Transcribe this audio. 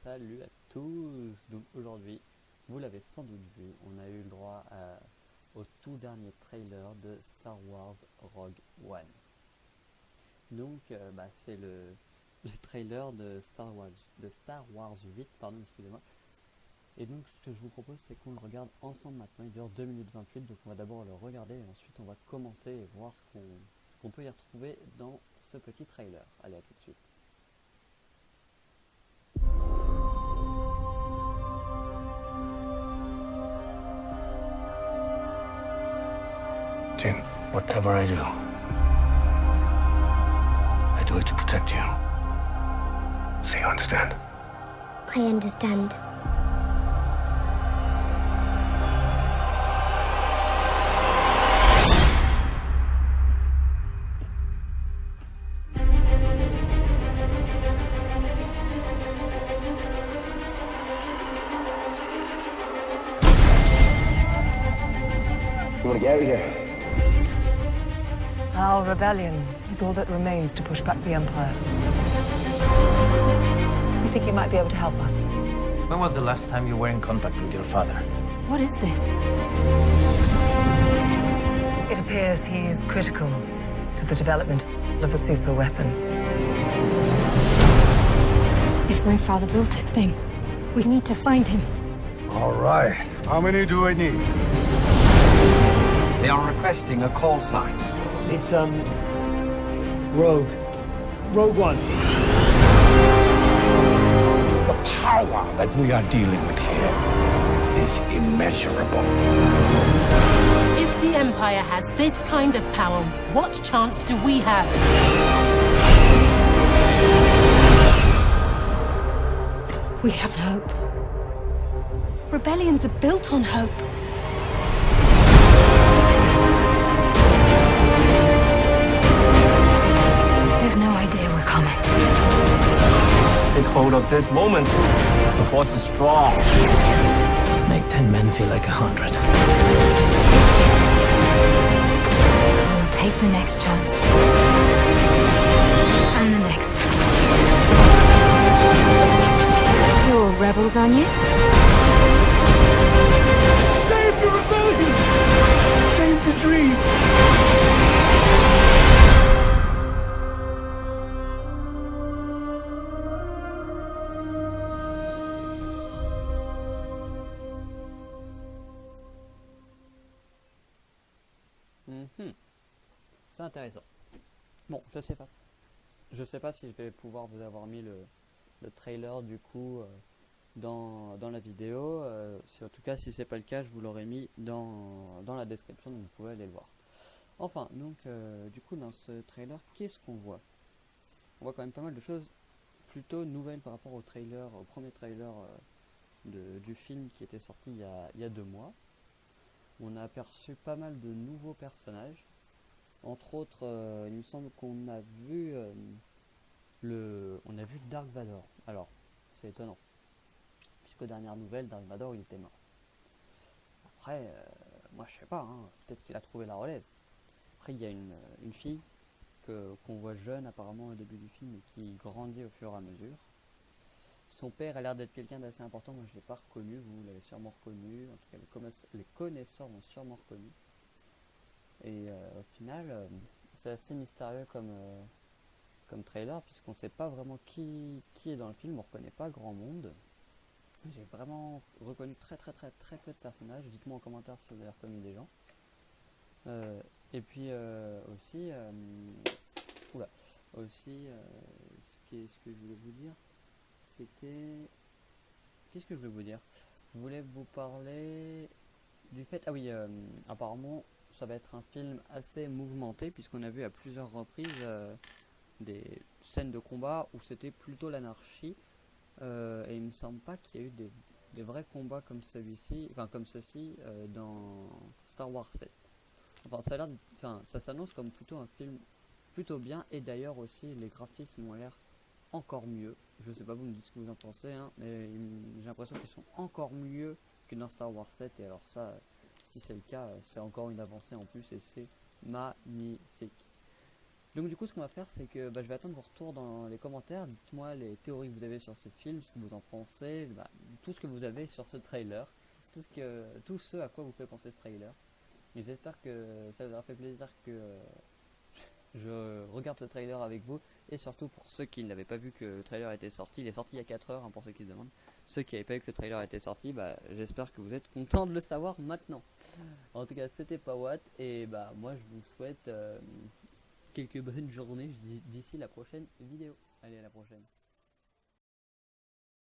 Salut à tous. Donc aujourd'hui, vous l'avez sans doute vu, on a eu le droit au tout dernier trailer de Star Wars Rogue One. Donc c'est le trailer de Star Wars 8, pardon, excusez-moi. Et donc ce que je vous propose, c'est qu'on le regarde ensemble maintenant. Il dure 2 minutes 28, donc on va d'abord le regarder et ensuite on va commenter et voir ce qu'on peut y retrouver dans ce petit trailer. Allez, à tout de suite. Jin, whatever I do it to protect you. So you understand? I understand. You want to get out of here? Our rebellion is all that remains to push back the Empire. We think you might be able to help us. When was the last time you were in contact with your father? What is this? It appears he is critical to the development of a super weapon. If my father built this thing, we need to find him. All right. How many do I need? They are requesting a call sign. It's, Rogue. Rogue One. The power that we are dealing with here is immeasurable. If the Empire has this kind of power, what chance do we have? We have hope. Rebellions are built on hope. They've no idea we're coming. Take hold of this moment. The force is strong. Make 10 men feel like 100. We'll take the next chance. And the next. You're all rebels, aren't you? Save the rebellion! Save the dream! C'est intéressant. Bon, je sais pas. Je sais pas si je vais pouvoir vous avoir mis le trailer du coup dans la vidéo. En tout cas, si c'est pas le cas, je vous l'aurais mis dans la description, donc vous pouvez aller le voir. Enfin, donc du coup dans ce trailer, qu'est-ce qu'on voit? On voit quand même pas mal de choses plutôt nouvelles par rapport au premier trailer du film qui était sorti il y a 2 mois. On a aperçu pas mal de nouveaux personnages. Entre autres, il me semble qu'on a vu Dark Vador. Alors, c'est étonnant, puisqu'aux dernières nouvelles, Dark Vador il était mort. Après, moi je sais pas, hein, peut-être qu'il a trouvé la relève. Après, il y a une fille qu'on voit jeune apparemment au début du film et qui grandit au fur et à mesure. Son père a l'air d'être quelqu'un d'assez important, moi je l'ai pas reconnu, vous l'avez sûrement reconnu, en tout cas les connaisseurs l'ont sûrement reconnu. Et au final, c'est assez mystérieux comme trailer, puisqu'on ne sait pas vraiment qui est dans le film, on ne reconnaît pas grand monde. J'ai vraiment reconnu très peu de personnages, dites-moi en commentaire si vous avez reconnu des gens. Et puis aussi, ce que je voulais vous dire, c'était... Qu'est-ce que je voulais vous dire? Je voulais vous parler du fait... Ah oui, apparemment... ça va être un film assez mouvementé puisqu'on a vu à plusieurs reprises des scènes de combat où c'était plutôt l'anarchie et il ne me semble pas qu'il y a eu des vrais combats comme ceci dans Star Wars 7. Enfin, ça s'annonce comme plutôt un film plutôt bien, et d'ailleurs aussi les graphismes ont l'air encore mieux. Je sais pas, vous me dites ce que vous en pensez, hein, mais j'ai l'impression qu'ils sont encore mieux que dans Star Wars 7, et alors ça... si c'est le cas, c'est encore une avancée en plus et c'est magnifique. Donc du coup ce qu'on va faire c'est que je vais attendre vos retours dans les commentaires. Dites-moi les théories que vous avez sur ce film, ce que vous en pensez, tout ce que vous avez sur ce trailer, tout ce à quoi vous fait penser ce trailer. Et j'espère que ça vous aura fait plaisir que je regarde ce trailer avec vous. Et surtout pour ceux qui n'avaient pas vu que le trailer était sorti, il est sorti il y a 4 heures, hein, pour ceux qui se demandent. Ceux qui n'avaient pas vu que le trailer était sorti, j'espère que vous êtes contents de le savoir maintenant. En tout cas c'était Pawat et moi je vous souhaite quelques bonnes journées d'ici la prochaine vidéo. Allez, à la prochaine.